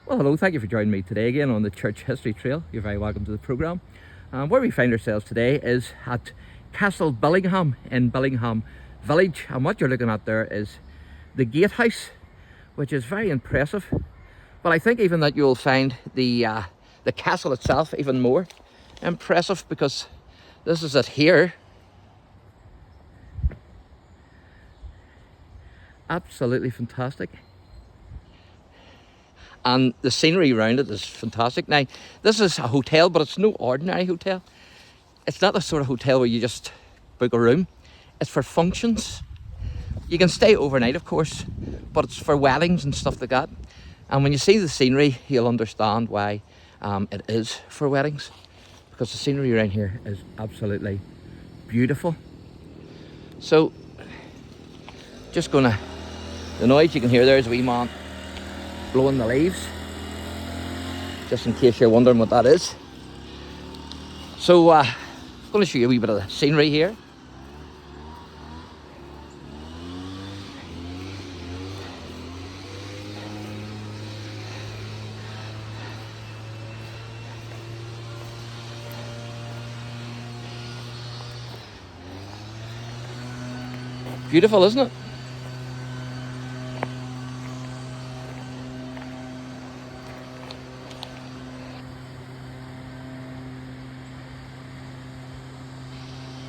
Well, hello, thank you for joining me today again on the Church History Trail. You're very welcome to the programme. Where we find ourselves today is at Castle Bellingham in Bellingham Village, and what you're looking at there is the gatehouse, which is very impressive. But I think even that you'll find the castle itself even more impressive, because this is it here. Absolutely fantastic. And the scenery around it is fantastic. Now, this is a hotel, but it's no ordinary hotel. It's not the sort of hotel where you just book a room. It's for functions. You can stay overnight, of course, but it's for weddings and stuff like that. And when you see the scenery, you'll understand why it is for weddings, because the scenery around here is absolutely beautiful. So, just gonna, the noise you can hear there is a wee man blowing the leaves, just in case you're wondering what that is. So I'm going to show you a wee bit of the scenery here. Beautiful, isn't it?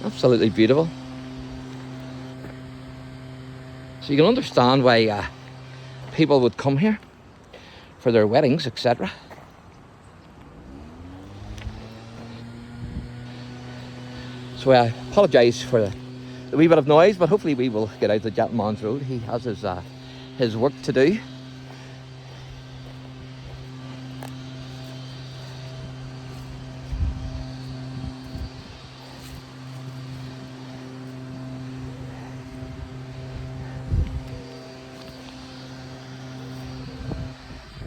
Absolutely beautiful. So you can understand why people would come here for their weddings, etc. So I apologise for the wee bit of noise, but hopefully we will get out the gentleman's road. He has his work to do.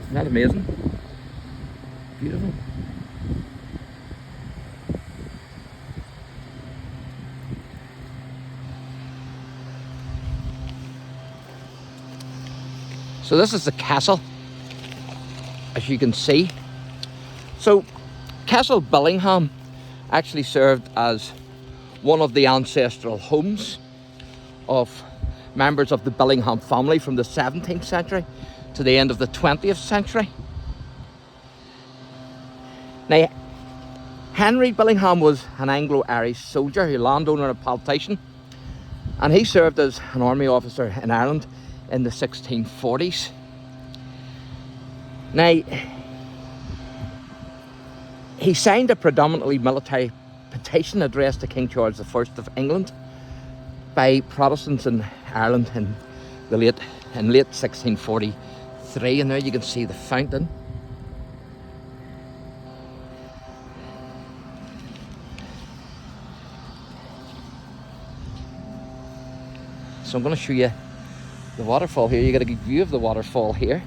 Isn't that amazing? Beautiful. So this is the castle, as you can see. So Castle Bellingham actually served as one of the ancestral homes of members of the Bellingham family from the 17th century to the end of the 20th century. Now, Henry Bellingham was an Anglo-Irish soldier, a landowner and politician, and he served as an army officer in Ireland in the 1640s. Now, he signed a predominantly military petition addressed to King Charles I of England by Protestants in Ireland in late 1643, and there you can see the fountain. So I'm going to show you the waterfall here. You get a good view of the waterfall here.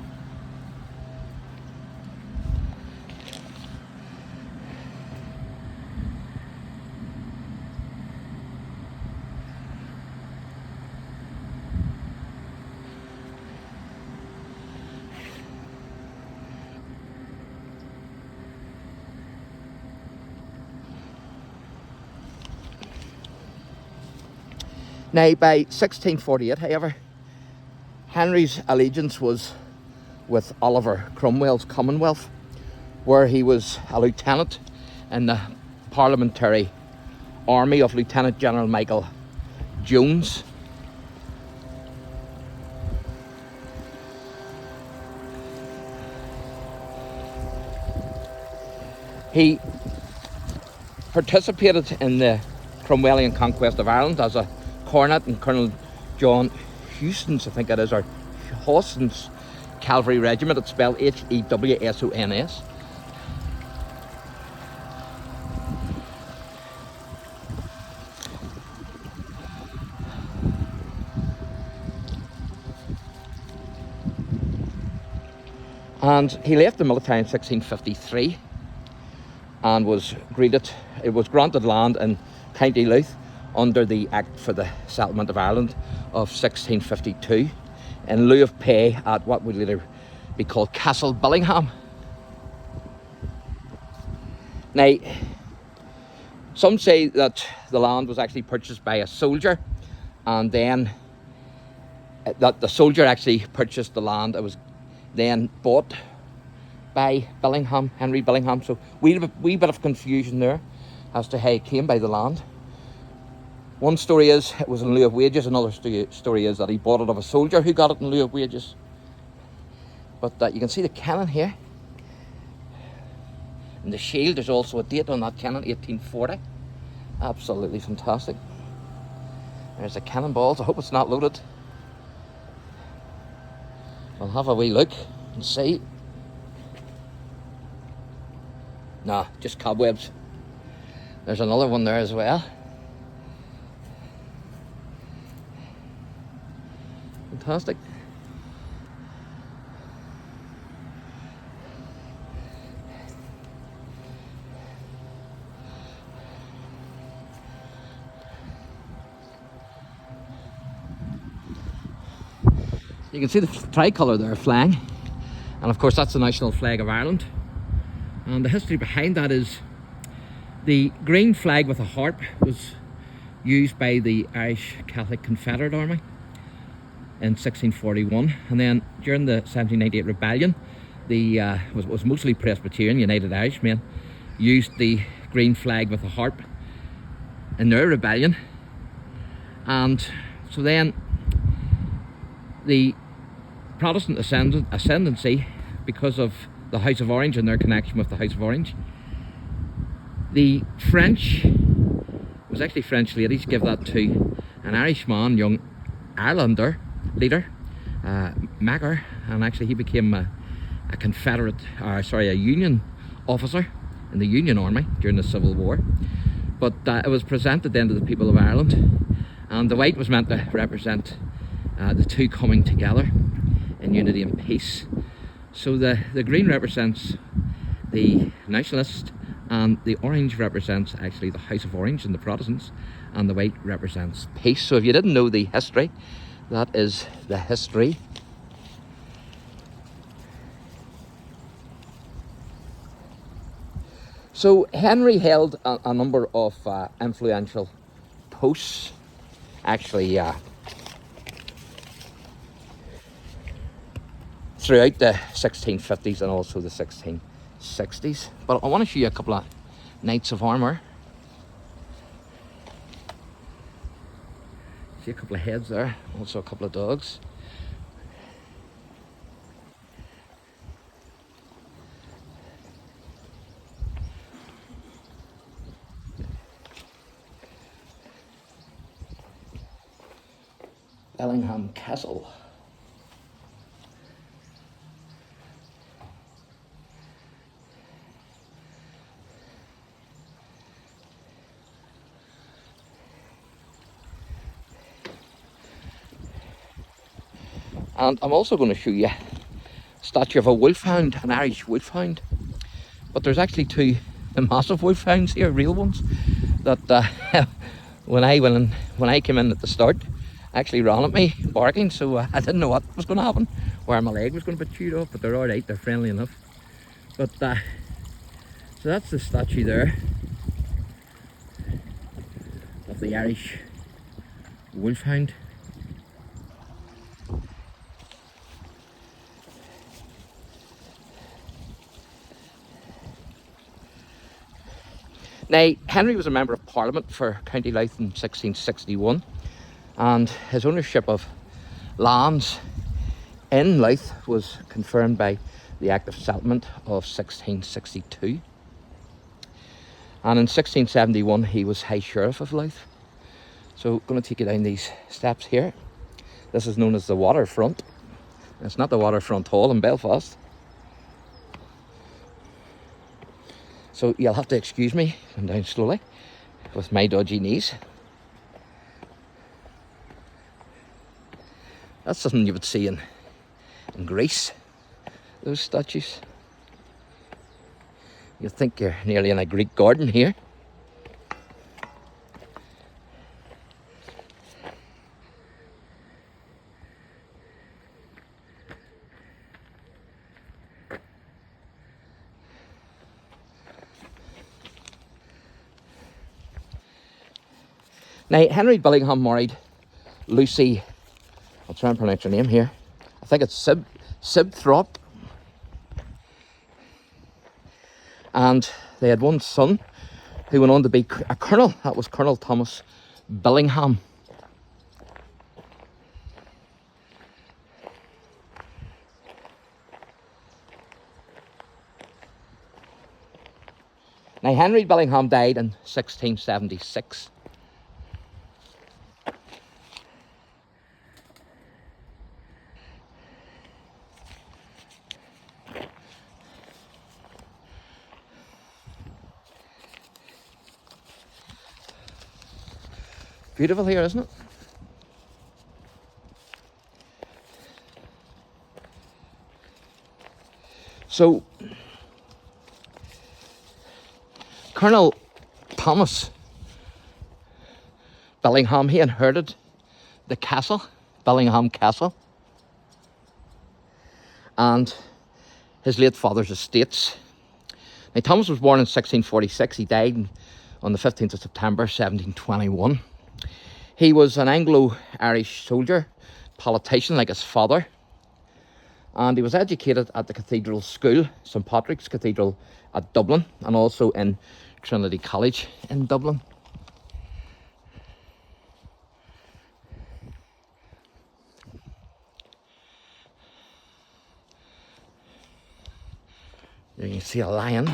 Now, by 1648, however, Henry's allegiance was with Oliver Cromwell's Commonwealth, where he was a lieutenant in the parliamentary army of Lieutenant General Michael Jones. He participated in the Cromwellian conquest of Ireland as a cornet in Colonel John Hewson's, I think it is, or Hawson's cavalry regiment. It's spelled Hewsons. And he left the military in 1653 and it was granted land in County Louth under the Act for the Settlement of Ireland of 1652 in lieu of pay at what would later be called Castle Bellingham. Now, some say that the land was actually purchased by a soldier, and then that the soldier actually purchased the land. It was then bought by Bellingham, Henry Bellingham. So wee bit of confusion there as to how he came by the land. One story is it was in lieu of wages. Another story is that he bought it of a soldier who got it in lieu of wages. But you can see the cannon here. And the shield, there's also a date on that cannon, 1840. Absolutely fantastic. There's the cannonballs. I hope it's not loaded. I'll have a wee look and see. Nah, just cobwebs. There's another one there as well. Fantastic. You can see the tricolour there flying, and of course that's the national flag of Ireland. And the history behind that is the green flag with a harp was used by the Irish Catholic Confederate Army in 1641, and then during the 1798 rebellion, the was mostly Presbyterian United Irishmen used the green flag with a harp in their rebellion, and so then the Protestant ascendancy, because of the House of Orange and their connection with the House of Orange, the French, it was actually French ladies, give that to an Irishman, young Irelander leader, Macker, and actually he became a Union officer in the Union Army during the Civil War. But it was presented then to the people of Ireland, and the white was meant to represent the two coming together in unity and peace. So the green represents the nationalists, and the orange represents actually the House of Orange and the Protestants, and the white represents peace. So if you didn't know the history, that is the history. So Henry held a number of influential posts, actually throughout the 1650s and also the 1660s. But I want to show you a couple of knights of armour. See a couple of heads there, also a couple of dogs. Bellingham Castle. And I'm also going to show you a statue of a wolfhound, an Irish wolfhound. But there's actually two massive wolfhounds here, real ones, that when I came in at the start, actually ran at me barking, so I didn't know what was going to happen, where my leg was going to be chewed off, but they're alright, they're friendly enough. But so that's the statue there of the Irish wolfhound. Now, Henry was a member of Parliament for County Louth in 1661, and his ownership of lands in Louth was confirmed by the Act of Settlement of 1662. And in 1671 he was High Sheriff of Louth. So I'm going to take you down these steps here. This is known as the Waterfront. It's not the Waterfront Hall in Belfast. So you'll have to excuse me, going down slowly with my dodgy knees. That's something you would see in Greece, those statues. You'd think you're nearly in a Greek garden here. Now, Henry Bellingham married Lucy, I'll try and pronounce her name here. I think it's Sibthrop. And they had one son who went on to be a colonel. That was Colonel Thomas Bellingham. Now, Henry Bellingham died in 1676. Beautiful here, isn't it? So, Colonel Thomas Bellingham, he inherited the castle, Bellingham Castle, and his late father's estates. Now, Thomas was born in 1646. He died on the 15th of September 1721. He was an Anglo-Irish soldier, politician like his father, and he was educated at the Cathedral School, St Patrick's Cathedral at Dublin, and also in Trinity College in Dublin. You can see a lion,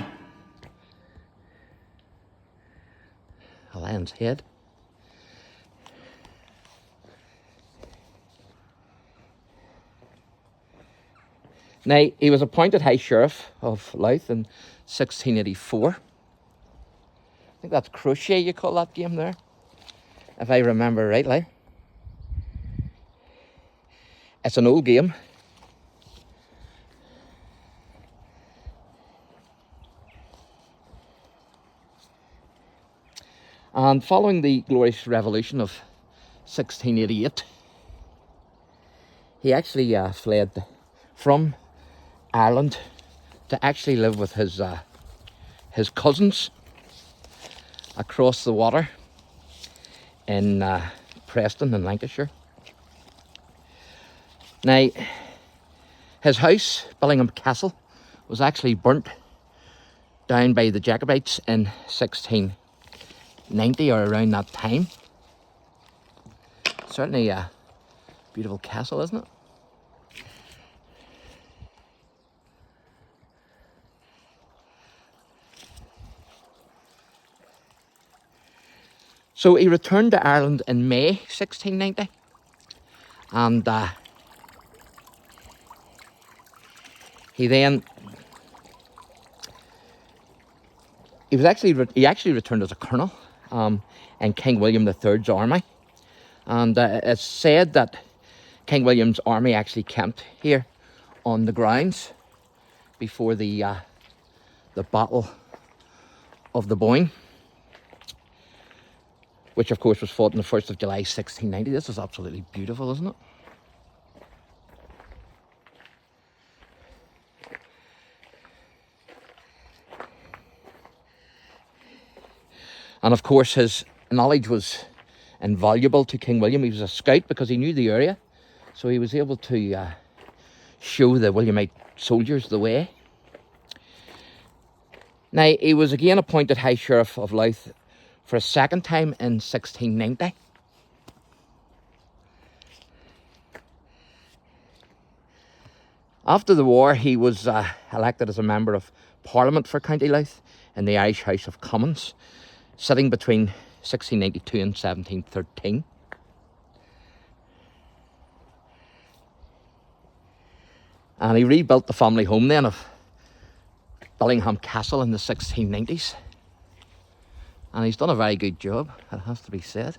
a lion's head. Now, he was appointed High Sheriff of Louth in 1684. I think that's crochet you call that game there, if I remember rightly. It's an old game. And following the Glorious Revolution of 1688, he actually fled from Ireland to actually live with his cousins across the water in Preston in Lancashire. Now, his house, Bellingham Castle, was actually burnt down by the Jacobites in 1690 or around that time. Certainly a beautiful castle, isn't it? So he returned to Ireland in May 1690, and he actually returned as a colonel in King William III's army, and it's said that King William's army actually camped here on the grounds before the Battle of the Boyne, which of course was fought on the 1st of July 1690. This is absolutely beautiful, isn't it? And of course his knowledge was invaluable to King William. He was a scout because he knew the area, so he was able to show the Williamite soldiers the way. Now, he was again appointed High Sheriff of Louth for a second time in 1690. After the war, he was elected as a member of Parliament for County Louth in the Irish House of Commons, sitting between 1692 and 1713. And he rebuilt the family home then of Bellingham Castle in the 1690s. And he's done a very good job, it has to be said.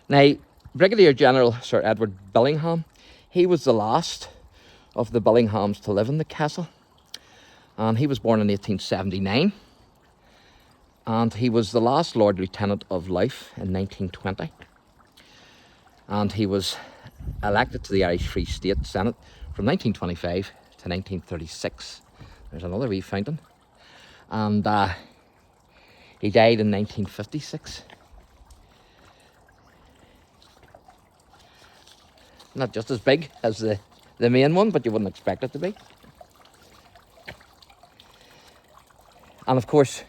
Now, Brigadier General Sir Edward Bellingham, he was the last of the Bellinghams to live in the castle. And he was born in 1879. And he was the last Lord Lieutenant of Louth in 1920. And he was elected to the Irish Free State Senate from 1925 to 1936. There's another wee fountain. And he died in 1956. Not just as big as the main one, but you wouldn't expect it to be. And of course,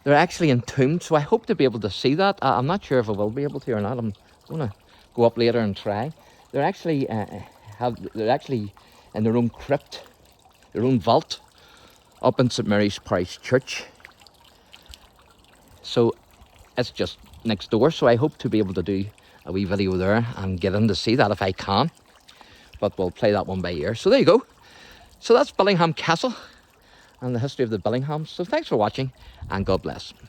they're actually entombed, so I hope to be able to see that. I'm not sure if I will be able to or not. I'm going to go up later and try. They're actually they're actually in their own crypt, their own vault, up in St Mary's Parish Church. So it's just next door. So I hope to be able to do a wee video there and get in to see that if I can. But we'll play that one by ear. So there you go. So that's Bellingham Castle and the history of the Bellinghams. So thanks for watching, and God bless.